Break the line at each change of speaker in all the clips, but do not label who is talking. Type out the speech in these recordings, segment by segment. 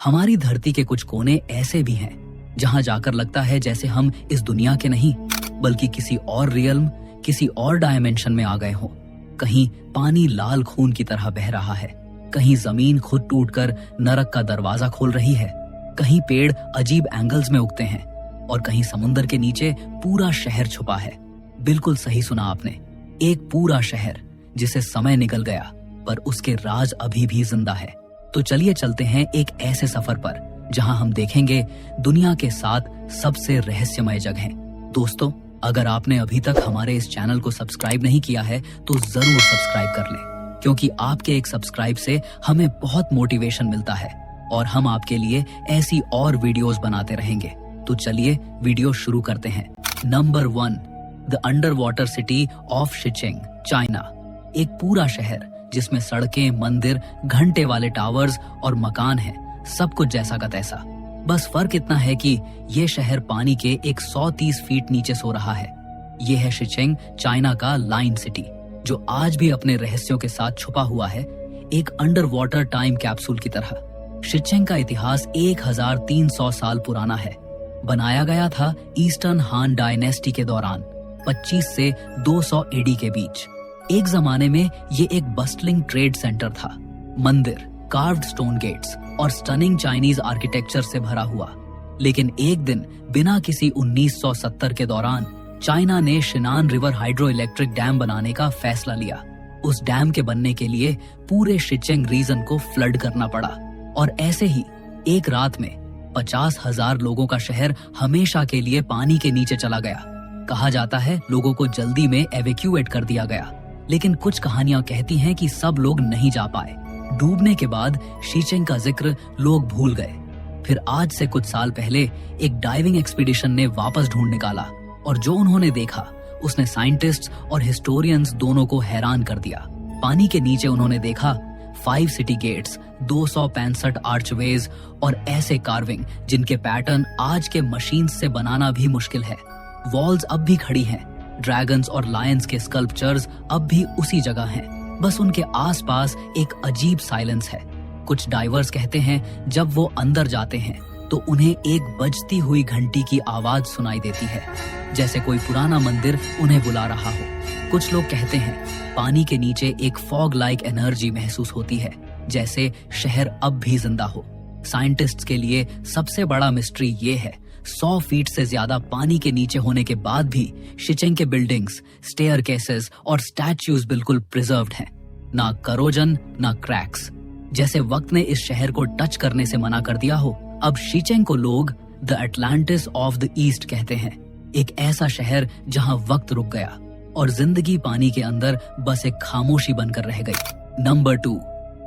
हमारी धरती के कुछ कोने ऐसे भी हैं जहां जाकर लगता है जैसे हम इस दुनिया के नहीं बल्कि किसी और रियल्म, किसी और डायमेंशन में आ गए हों। कहीं पानी लाल खून की तरह बह रहा है, कहीं जमीन खुद टूटकर नरक का दरवाजा खोल रही है, कहीं पेड़ अजीब एंगल्स में उगते हैं और कहीं समुंदर के नीचे पूरा शहर छुपा है। बिल्कुल सही सुना आपने, एक पूरा शहर जिसे समय निकल गया पर उसके राज अभी भी जिंदा है। तो चलिए चलते हैं एक ऐसे सफर पर जहां हम देखेंगे दुनिया के 7 सबसे रहस्यमय जगहें। दोस्तों, अगर आपने अभी तक हमारे इस चैनल को सब्सक्राइब नहीं किया है तो जरूर सब्सक्राइब कर लें, क्योंकि आपके एक सब्सक्राइब से हमें बहुत मोटिवेशन मिलता है और हम आपके लिए ऐसी और वीडियोस बनाते रहेंगे। तो चलिए वीडियो शुरू करते हैं। Number 1, the underwater city of Shicheng, China. एक पूरा शहर जिसमें सड़कें, मंदिर, घंटे वाले टावर्स और मकान हैं, सब कुछ जैसा का तैसा। बस फर्क इतना है कि ये शहर पानी के 130 फीट नीचे सो रहा है। ये है शिचिंग, चाइना का लाइन सिटी, जो आज भी अपने रहस्यों के साथ छुपा हुआ है, एक अंडर वाटर टाइम कैप्सूल की तरह। शिचिंग का इतिहास 1300 साल पुराना है। बनाया गया था ईस्टर्न हान डायनेस्टी के दौरान 25 से 200 एडी के बीच। एक जमाने में ये एक बस्टलिंग ट्रेड सेंटर था। मंदिर, कार्व्ड स्टोन गेट्स और स्टनिंग चाइनीज आर्किटेक्चर से भरा हुआ। लेकिन एक दिन बिना किसी 1970 के दौरान चाइना ने शिनान रिवर हाइड्रो इलेक्ट्रिक डैम बनाने का फैसला लिया। उस डैम के बनने के लिए पूरे शिचिंग रीजन को फ्लड करना पड़ा और ऐसे ही एक रात में 50,000 लोगों का शहर हमेशा के लिए पानी के नीचे चला गया। कहा जाता है लोगों को जल्दी में एवेक्यूएट कर दिया गया, लेकिन कुछ कहानियां कहती हैं कि सब लोग नहीं जा पाए। डूबने के बाद शिचिंग का जिक्र लोग भूल गए। फिर आज से कुछ साल पहले एक डाइविंग एक्सपीडिशन ने वापस ढूंढ निकाला और जो उन्होंने देखा उसने साइंटिस्ट्स और हिस्टोरियंस दोनों को हैरान कर दिया। पानी के नीचे उन्होंने देखा 5 सिटी गेट्स, 265 आर्चवेज और ऐसे कार्विंग जिनके पैटर्न आज के मशीन से बनाना भी मुश्किल है। वॉल्स अब भी खड़ी हैं, ड्रैगन्स और लायंस के स्कल्पचर्स अब भी उसी जगह हैं, बस उनके आसपास एक अजीब साइलेंस है। कुछ डाइवर्स कहते हैं जब वो अंदर जाते हैं तो उन्हें एक बजती हुई घंटी की आवाज सुनाई देती है, जैसे कोई पुराना मंदिर उन्हें बुला रहा हो। कुछ लोग कहते हैं पानी के नीचे एक फॉग लाइक एनर्जी महसूस होती है, जैसे शहर अब भी जिंदा हो। साइंटिस्ट्स के लिए सबसे बड़ा मिस्ट्री ये है 100 फीट से ज्यादा पानी के नीचे होने के बाद भी शिचिंग के बिल्डिंग्स, स्टेयरकेसेस और स्टैच्यूज बिल्कुल प्रिजर्व्ड हैं। ना करोजन, ना क्रैक्स। जैसे वक्त ने इस शहर को टच करने से मना कर दिया हो। अब शिचिंग को लोग the Atlantis of the east कहते हैं, एक ऐसा शहर जहां वक्त रुक गया और जिंदगी पानी के अंदर बस एक खामोशी बनकर रह गई। Number 2,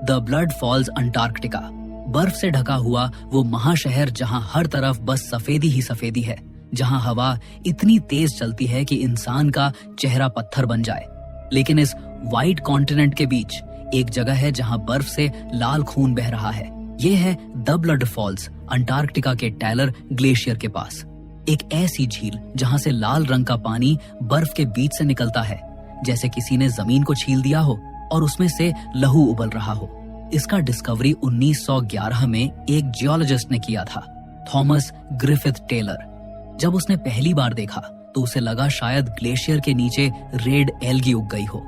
the Blood Falls, Antarctica. बर्फ से ढका हुआ वो महाशहर जहां हर तरफ बस सफेदी ही सफेदी है, जहां हवा इतनी तेज चलती है कि इंसान का चेहरा पत्थर बन जाए। लेकिन इस व्हाइट कॉन्टिनेंट के बीच एक जगह है जहां बर्फ से लाल खून बह रहा है। ये है द ब्लड फॉल्स, अंटार्कटिका के टैलर ग्लेशियर के पास। एक ऐसी झील जहां से लाल रंग का पानी बर्फ के बीच से निकलता है, जैसे किसी ने जमीन को छील दिया हो और उसमें से लहू उबल रहा हो। इसका डिस्कवरी 1911 में एक जियोलॉजिस्ट ने किया था, थॉमस ग्रिफिथ टेलर। जब उसने पहली बार देखा तो उसे लगा शायद ग्लेशियर के नीचे रेड एल्गी उग गई हो,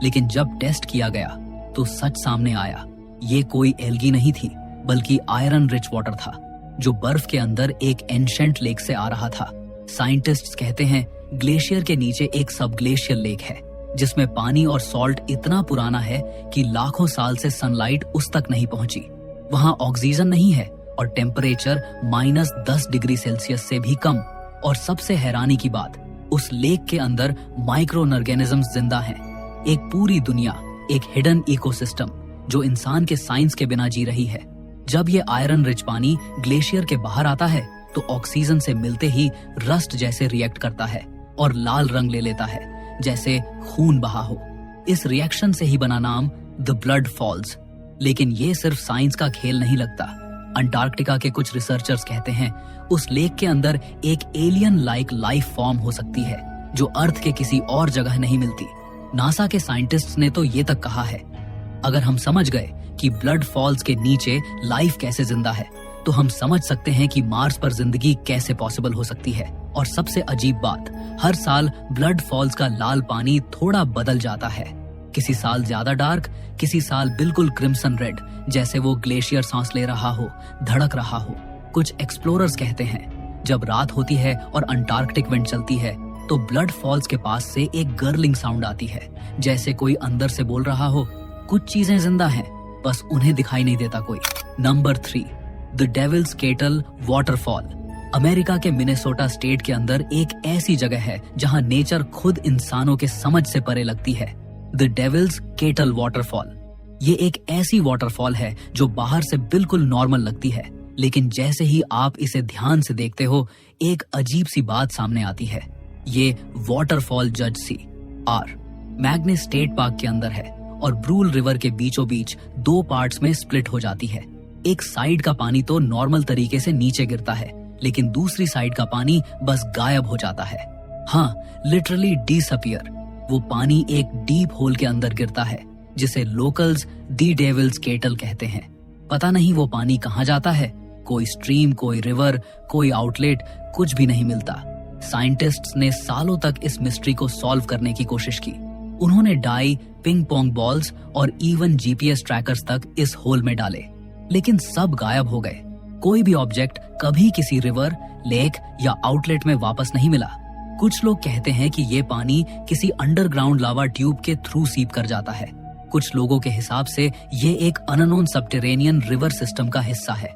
लेकिन जब टेस्ट किया गया तो सच सामने आया। ये कोई एल्गी नहीं थी, बल्कि आयरन रिच वाटर था, जो बर्फ के अंदर एक एंशेंट लेक से आ रहा था। साइंटिस्ट्स कहते हैं ग्लेशियर के नीचे एक सब ग्लेशियर लेक है, जिसमें पानी और सॉल्ट इतना पुराना है कि लाखों साल से सनलाइट उस तक नहीं पहुंची। वहां ऑक्सीजन नहीं है और टेम्परेचर -10 डिग्री सेल्सियस से भी कम। और सबसे हैरानी की बात, उस लेक के अंदर माइक्रो ऑर्गेनिजम्स जिंदा हैं। एक पूरी दुनिया, एक हिडन इकोसिस्टम जो इंसान के साइंस के बिना जी रही है। जब ये आयरन रिच पानी ग्लेशियर के बाहर आता है तो ऑक्सीजन से मिलते ही रस्ट जैसे रिएक्ट करता है और लाल रंग ले लेता है, जैसे खून बहा हो। इस रिएक्शन से ही बना नाम द ब्लड फॉल्स। लेकिन ये सिर्फ साइंस का खेल नहीं लगता। अंटार्कटिका के कुछ रिसर्चर्स कहते हैं उस लेक के अंदर एक एलियन लाइक लाइफ फॉर्म हो सकती है, जो अर्थ के किसी और जगह नहीं मिलती। नासा के साइंटिस्ट्स ने तो ये तक कहा है, अगर हम समझ गए कि ब्लड फॉल्स के नीचे लाइफ कैसे जिंदा है, तो हम समझ सकते हैं कि मार्स पर जिंदगी कैसे पॉसिबल हो सकती है। और सबसे अजीब बात, हर साल ब्लड फॉल्स का लाल पानी थोड़ा बदल जाता है। किसी साल ज्यादा डार्क, किसी साल बिल्कुल क्रिम्सन रेड, जैसे वो ग्लेशियर सांस ले रहा हो, धड़क रहा हो। कुछ एक्सप्लोरर्स कहते हैं जब रात होती है और अंटार्कटिक विंड चलती है तो ब्लड फॉल्स के पास से एक गर्लिंग साउंड आती है, जैसे कोई अंदर से बोल रहा हो कुछ चीजें जिंदा हैं, बस उन्हें दिखाई नहीं देता कोई। Number 3, the Devil's Kettle waterfall. America के मिनेसोटा स्टेट के अंदर एक ऐसी जगह है जहां नेचर खुद इंसानों के समझ से परे लगती है। The Devil's Kettle waterfall. ये एक ऐसी वाटरफॉल है जो बाहर से बिल्कुल नॉर्मल लगती है, लेकिन जैसे ही आप इसे ध्यान से देखते हो एक अजीब सी बात सामने आती है। ये वाटरफॉल जज सी आर मैग्ने स्टेट पार्क के अंदर है और ब्रूल रिवर के बीचों बीच 2 पार्ट्स में स्प्लिट हो जाती है। एक साइड का पानी तो नॉर्मल तरीके से नीचे गिरता है, लेकिन दूसरी साइड का पानी बस गायब हो जाता है। हाँ, लिटरली डिसअपियर। वो पानी एक डीप होल के अंदर गिरता है जिसे लोकल्स दी डेविल्स केटल कहते हैं। पता नहीं वो पानी कहाँ जाता है, कोई स्ट्रीम, कोई रिवर, कोई आउटलेट, कुछ भी नहीं मिलता। साइंटिस्ट्स ने सालों तक इस मिस्ट्री को सॉल्व करने की कोशिश की। उन्होंने डाई, पिंग पोंग बॉल्स और इवन जीपीएस ट्रैकर्स तक इस होल में डाले, लेकिन सब गायब हो गए। कोई भी ऑब्जेक्ट कभी किसी रिवर, लेक या आउटलेट में वापस नहीं मिला। कुछ लोग कहते हैं कि ये पानी किसी अंडरग्राउंड लावा ट्यूब के थ्रू सीप कर जाता है। कुछ लोगों के हिसाब से ये एक अननोन सबटेरेनियन रिवर सिस्टम का हिस्सा है,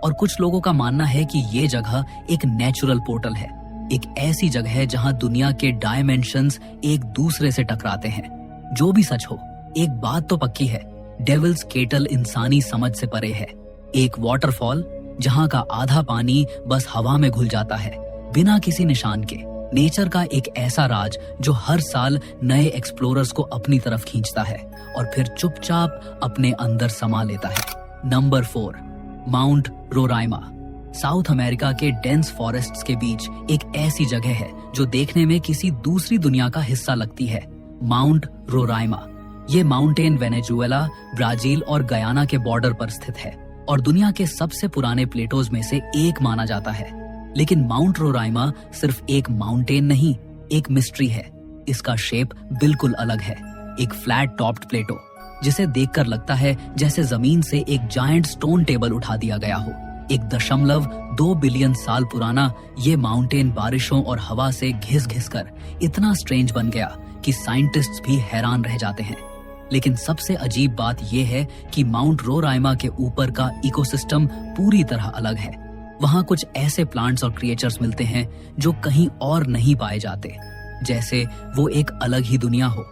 और कुछ लोगों का मानना है कि ये जगह एक नेचुरल पोर्टल है, एक ऐसी जगह है जहां दुनिया के डायमेंशंस एक दूसरे से टकराते हैं। जो भी सच हो, एक बात तो पक्की है, डेविल्स केटल इंसानी समझ से परे है। एक वाटरफॉल जहां का आधा पानी बस हवा में घुल जाता है बिना किसी निशान के। नेचर का एक ऐसा राज जो हर साल नए एक्सप्लोरर्स को अपनी तरफ खींचता है और फिर चुपचाप अपने अंदर समा लेता है। Number 4, mount Roraima. South America के डेंस फॉरेस्ट्स के बीच एक ऐसी जगह है जो देखने में किसी दूसरी दुनिया का हिस्सा लगती है। Mount Roraima. ये माउंटेन वेनेजुएला, ब्राजील और गयाना के बॉर्डर पर स्थित है और दुनिया के सबसे पुराने प्लेटोज में से एक माना जाता है। लेकिन माउंट रोराइमा सिर्फ एक माउंटेन नहीं, एक मिस्ट्री है। इसका शेप बिल्कुल अलग है, एक फ्लैट टॉप्ड प्लेटो जिसे देखकर लगता है जैसे जमीन से एक जायंट स्टोन टेबल उठा दिया गया हो। 1.2 बिलियन साल पुराना ये माउंटेन बारिशों और हवा से घिस घिस कर इतना स्ट्रेंज बन गया कि साइंटिस्ट्स भी हैरान रह जाते हैं। लेकिन सबसे अजीब बात यह है कि माउंट रोराइमा के ऊपर का इकोसिस्टम पूरी तरह अलग है। वहाँ कुछ ऐसे प्लांट्स और क्रिएचर्स मिलते हैं जो कहीं और नहीं पाए जाते, जैसे वो एक अलग ही दुनिया हो।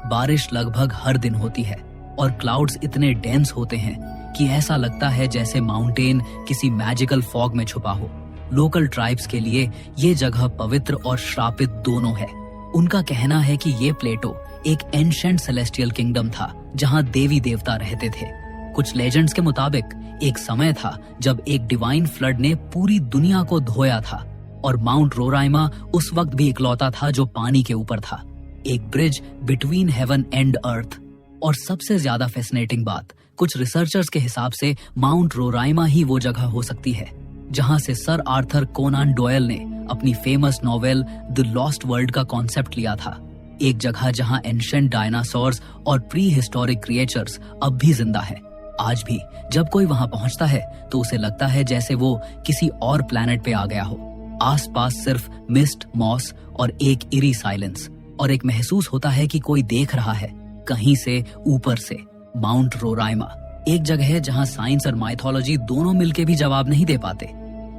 बारिश लगभग हर दिन होती है और क्लाउड्स इतने डेंस होते हैं कि ऐसा लगता है जैसे माउंटेन किसी मैजिकल फॉग में छुपा हो। लोकल ट्राइब्स के लिए ये जगह पवित्र और श्रापित दोनों है। उनका कहना है कि ये प्लेटो एक एंशिएंट सेलेस्टियल किंगडम था जहां देवी देवता रहते थे। कुछ लेजेंड्स के मुताबिक एक समय था जब एक डिवाइन फ्लड ने पूरी दुनिया को धोया था और माउंट रोराइमा उस वक्त भी इकलौता था जो पानी के ऊपर था, एक bridge between heaven and earth. और सबसे ज्यादा फैसिनेटिंग बात, कुछ रिसर्चर्स के हिसाब से माउंट रोराइमा ही वो जगह हो सकती है जहां से सर आर्थर कोनान डॉयल ने अपनी famous novel the lost world का कॉन्सेप्ट लिया था। एक जगह जहां एंशिएंट डायनासोर्स और प्री हिस्टोरिक क्रिएचर्स अब भी जिंदा है। आज भी जब कोई वहां पहुंचता है तो उसे लगता है जैसे वो किसी और प्लैनेट पे आ गया हो। आसपास सिर्फ मिस्ट, मॉस और एक इरी साइलेंस, और एक महसूस होता है कि कोई देख रहा है कहीं से ऊपर से। माउंट रोराइमा एक जगह है जहां साइंस और माइथोलॉजी दोनों मिलके भी जवाब नहीं दे पाते।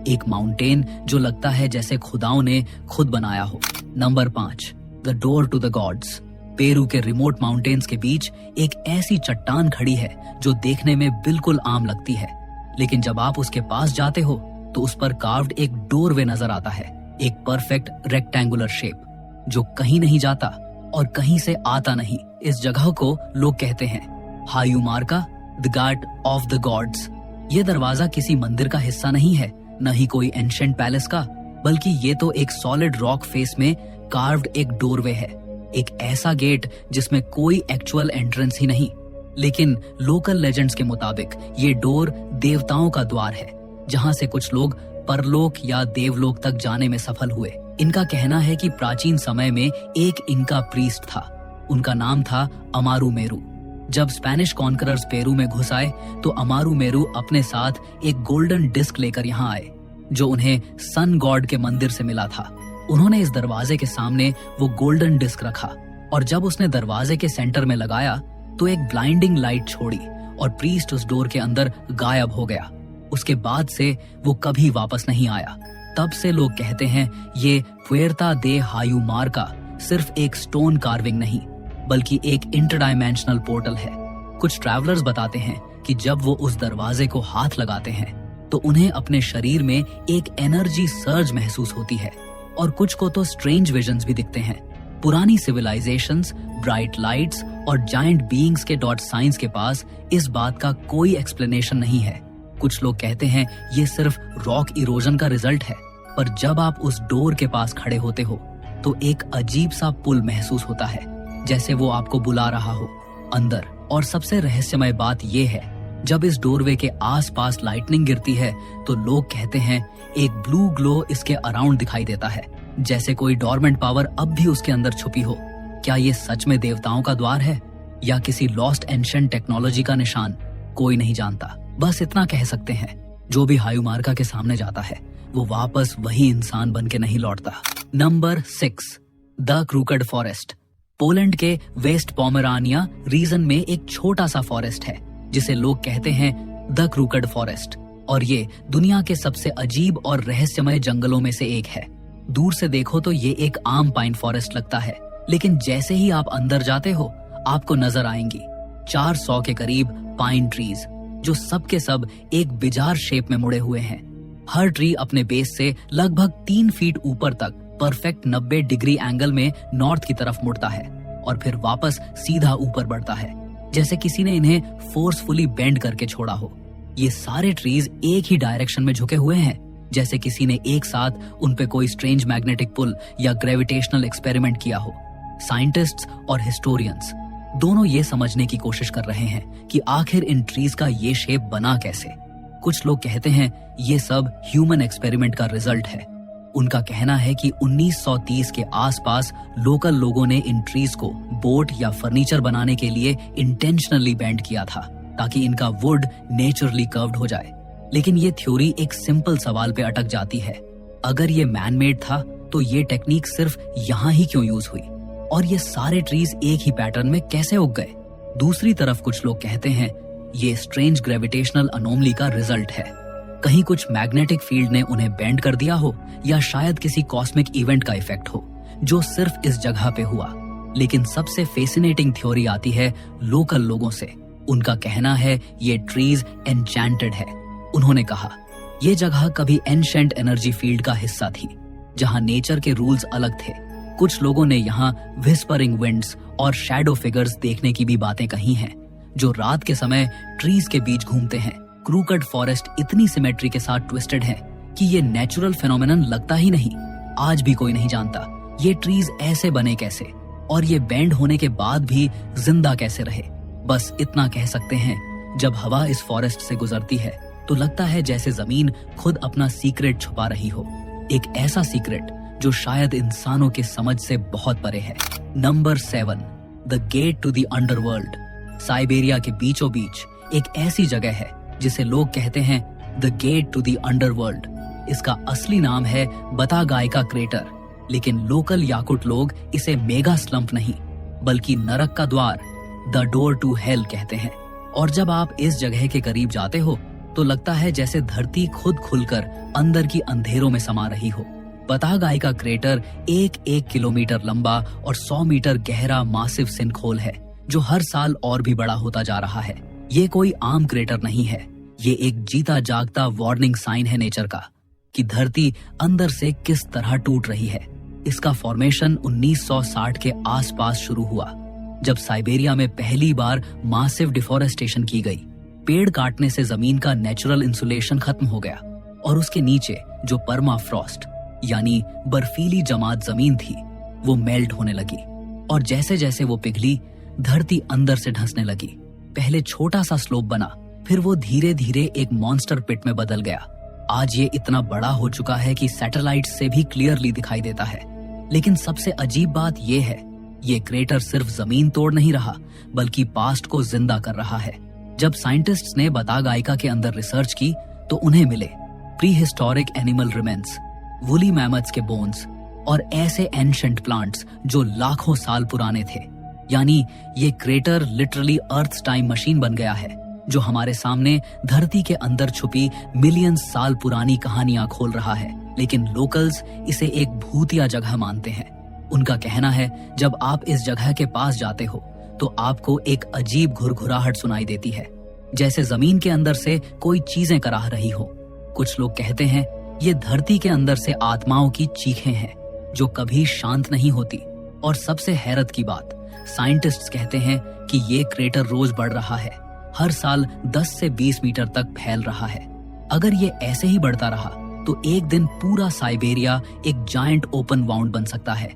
एक माउंटेन जो लगता है जैसे खुदाओं ने खुद बनाया हो। Number 5, the Door to the Gods. Peru के रिमोट माउंटेन्स के बीच एक ऐसी चट्टान खड़ी है जो देखने में बिल्कुल आम लगती है, लेकिन जब आप उसके पास जाते हो तो उस पर कार्व्ड एक डोरवे नजर आता है, एक परफेक्ट रेक्टेंगुलर शेप जो कहीं नहीं जाता और कहीं से आता नहीं। इस जगह को लोग कहते हैं Hayu Marca, the guard of the gods. ये दरवाजा किसी मंदिर का हिस्सा नहीं है, न ही कोई एंशिएंट पैलेस का, बल्कि ये तो एक सॉलिड रॉक फेस में कार्व्ड एक डोरवे है, एक ऐसा गेट जिसमें कोई एक्चुअल एंट्रेंस ही नहीं। लेकिन लोकल लेजेंड्स के मुताबिक ये डोर देवताओं का द्वार है, जहां से कुछ लोग परलोक या देवलोक तक जाने में सफल हुए। इनका कहना है कि प्राचीन समय में एक इनका प्रीस्ट था, उनका नाम था अमारू मेरू। जब स्पेनिश कॉन्करर्स पेरू में घुस आए तो अमारू मेरू अपने साथ एक गोल्डन डिस्क लेकर यहाँ आए, जो उन्हें सन गॉड के मंदिर से मिला था। उन्होंने इस दरवाजे के सामने वो गोल्डन डिस्क रखा और जब उसने दरवाजे के सेंटर में लगाया तो एक ब्लाइंडिंग लाइट छोड़ी और प्रीस्ट उस डोर के अंदर गायब हो गया। उसके बाद से वो कभी वापस नहीं आया। तब से लोग कहते हैं ये पुएर्ता दे हायूमार्का सिर्फ एक स्टोन कार्विंग नहीं बल्कि एक इंटरडायमेंशनल पोर्टल है। कुछ ट्रैवलर्स बताते हैं कि जब वो उस दरवाजे को हाथ लगाते हैं तो उन्हें अपने शरीर में एक एनर्जी सर्ज महसूस होती है और कुछ को तो स्ट्रेंज विजन्स भी दिखते हैं। पुरानी सिविलाइजेशंस, ब्राइट लाइट्स और जायंट बीइंग्स के डॉट साइंस के पास इस बात का कोई एक्सप्लेनेशन नहीं है। कुछ लोग कहते हैं ये सिर्फ रॉक इरोजन का रिजल्ट है, पर जब आप उस डोर के पास खड़े होते हो तो एक अजीब सा पुल महसूस होता है, जैसे वो आपको बुला रहा हो अंदर। और सबसे रहस्यमय बात ये है, जब इस डोरवे के आसपास लाइटनिंग गिरती है तो लोग कहते हैं एक ब्लू ग्लो इसके अराउंड दिखाई देता है, जैसे कोई डोरमेंट पावर अब भी उसके अंदर छुपी हो। क्या ये सच में देवताओं का द्वार है या किसी लॉस्ट एंशिएंट टेक्नोलॉजी का निशान? कोई नहीं जानता। बस इतना कह सकते हैं, जो भी हायूमार्का के सामने जाता है वो वापस वही इंसान बन के नहीं लौटता। Number 6, the crooked forest. Poland के वेस्ट पोमेरानिया रीजन में एक छोटा सा फॉरेस्ट है जिसे लोग कहते हैं द क्रूकेड फॉरेस्ट, और ये दुनिया के सबसे अजीब और रहस्यमय जंगलों में से एक है। दूर से देखो तो ये एक आम पाइन फॉरेस्ट लगता है, लेकिन जैसे ही आप अंदर जाते हो आपको नजर आएंगी 400 के करीब पाइन ट्रीज, जो सब के सब एक बिजार शेप में मुड़े हुए हैं। हर ट्री अपने बेस से लगभग 3 फीट ऊपर तक परफेक्ट 90 डिग्री एंगल में नॉर्थ की तरफ मुड़ता है और फिर वापस सीधा ऊपर बढ़ता है, जैसे किसी ने इन्हें फोर्सफुली बेंड करके छोड़ा हो। ये सारे ट्रीज एक ही डायरेक्शन में झुके हुए हैं, जैसे किसी ने एक साथ उन पे कोई स्ट्रेंज मैग्नेटिक पुल या ग्रेविटेशनल एक्सपेरिमेंट किया हो। साइंटिस्ट्स और हिस्टोरियंस दोनों ये समझने की कोशिश कर रहे हैं कि आखिर इन ट्रीज का ये शेप बना कैसे। कुछ लोग कहते हैं ये सब ह्यूमन एक्सपेरिमेंट का रिजल्ट है। उनका कहना है कि 1930 के आसपास लोकल लोगों ने इन ट्रीज को बोट या फर्नीचर बनाने के लिए इंटेंशनली बेंड किया था, ताकि इनका वुड नेचुरली कर्व्ड हो जाए। लेकिन ये थ्योरी एक सिंपल सवाल पे अटक जाती है, अगर ये मैन मेड था तो ये टेक्निक सिर्फ यहाँ ही क्यों यूज हुई, और ये सारे ट्रीज एक ही पैटर्न में कैसे उग गए। दूसरी तरफ कुछ लोग कहते हैं ये स्ट्रेंज ग्रेविटेशनल अनोमली का रिजल्ट है। कहीं कुछ मैग्नेटिक फील्ड ने उन्हें बेंड कर दिया हो, या शायद किसी कॉस्मिक इवेंट का इफेक्ट हो जो सिर्फ इस जगह पे हुआ। लेकिन सबसे फैसिनेटिंग थ्योरी आती है लोकल लोगों से। उनका कहना है ये ट्रीज एन्चेंटेड है। उन्होंने कहा ये जगह कभी एंशिएंट एनर्जी फील्ड का हिस्सा थी, जहां नेचर के रूल्स अलग थे। कुछ लोगों ने यहाँ विस्परिंग विंड्स और शैडो फिगर्स देखने की भी बातें कही हैं, जो रात के समय ट्रीज के बीच घूमते हैं। क्रूकेड फॉरेस्ट इतनी सिमेट्री के साथ ट्विस्टेड है कि ये नेचुरल फेनोमेनन लगता ही नहीं। आज भी कोई नहीं जानता ये ट्रीज ऐसे बने कैसे, और ये बेंड होने के बाद भी जिंदा कैसे रहे। बस इतना कह सकते हैं, जब हवा इस फॉरेस्ट से गुजरती है तो लगता है जैसे जमीन खुद अपना सीक्रेट छुपा रही हो, एक ऐसा सीक्रेट जो शायद इंसानों के समझ से बहुत परे है। Number 7, the Gate to the Underworld. Siberia के बीचों बीच एक ऐसी जगह है जिसे लोग कहते हैं the Gate to the Underworld. इसका असली नाम है बतागाई का क्रेटर, लेकिन लोकल याकुट लोग इसे मेगा स्लम्प नहीं बल्कि नरक का द्वार, द डोर टू हेल कहते हैं। और जब आप इस जगह के करीब जाते हो तो लगता है जैसे धरती खुद खुलकर अंदर की अंधेरों में समा रही हो। बतागाई का क्रेटर 1 किलोमीटर लंबा और 100 मीटर गहरा मासिव सिनखोल है, जो हर साल और भी बड़ा होता जा रहा है। ये कोई आम क्रेटर नहीं है, ये एक जीता जागता वार्निंग साइन है नेचर का कि धरती अंदर से किस तरह टूट रही है। इसका फॉर्मेशन 1960 के आसपास शुरू हुआ, जब साइबेरिया में पहली बार मासिव डिफोरेस्टेशन की गई। पेड़ काटने से जमीन का नेचुरल इंसुलेशन खत्म हो गया और उसके नीचे जो परमाफ्रॉस्ट यानी बर्फीली जमात जमीन थी वो मेल्ट होने लगी, और जैसे जैसे वो पिघली धरती अंदर से धंसने लगी। पहले छोटा सा स्लोप बना, फिर वो धीरे धीरे एक मॉन्स्टर पिट में बदल गया। आज ये इतना बड़ा हो चुका है कि सैटेलाइट से भी क्लियरली दिखाई देता है। लेकिन सबसे अजीब बात ये है, ये क्रेटर सिर्फ जमीन तोड़ नहीं रहा बल्कि पास्ट को जिंदा कर रहा है। जब साइंटिस्ट्स ने बतागाइका के अंदर रिसर्च की तो उन्हें मिले pre historic animal remains, woolly mammoths के बोन्स और ऐसे एंशंट प्लांट्स जो लाखों साल पुराने थे। यानी ये crater literally earth time machine बन गया है जो हमारे सामने धरती के अंदर छुपी मिलियन साल पुरानी कहानियां खोल रहा है। लेकिन लोकल्स इसे एक भूतिया जगह मानते हैं। उनका कहना है जब आप इस जगह के पास जाते हो तो आपको एक अजीब घुरघुराहट सुनाई देती है, जैसे जमीन के अंदर से कोई चीजें कराह रही हो। कुछ लोग कहते हैं ये धरती के अंदर से आत्माओं की चीखें हैं जो कभी शांत नहीं होती। और सबसे हैरत की बात, साइंटिस्ट्स कहते हैं कि ये क्रेटर रोज बढ़ रहा है, हर साल 10 से 20 मीटर तक फैल रहा है। अगर ये ऐसे ही बढ़ता रहा तो एक दिन पूरा साइबेरिया एक जायंट ओपन वाउंड बन सकता है,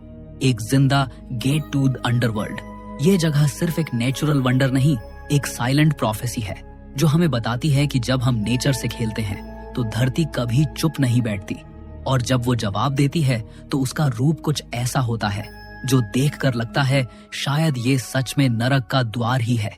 एक जिंदा गेट टू द अंडरवर्ल्ड। ये जगह सिर्फ एक नेचुरल वंडर नहीं, एक साइलेंट प्रोफेसी है जो हमें बताती है कि जब हम नेचर से खेलते हैं तो धरती कभी चुप नहीं बैठती, और जब वो जवाब देती है तो उसका रूप कुछ ऐसा होता है जो देखकर लगता है शायद ये सच में नरक का द्वार ही है।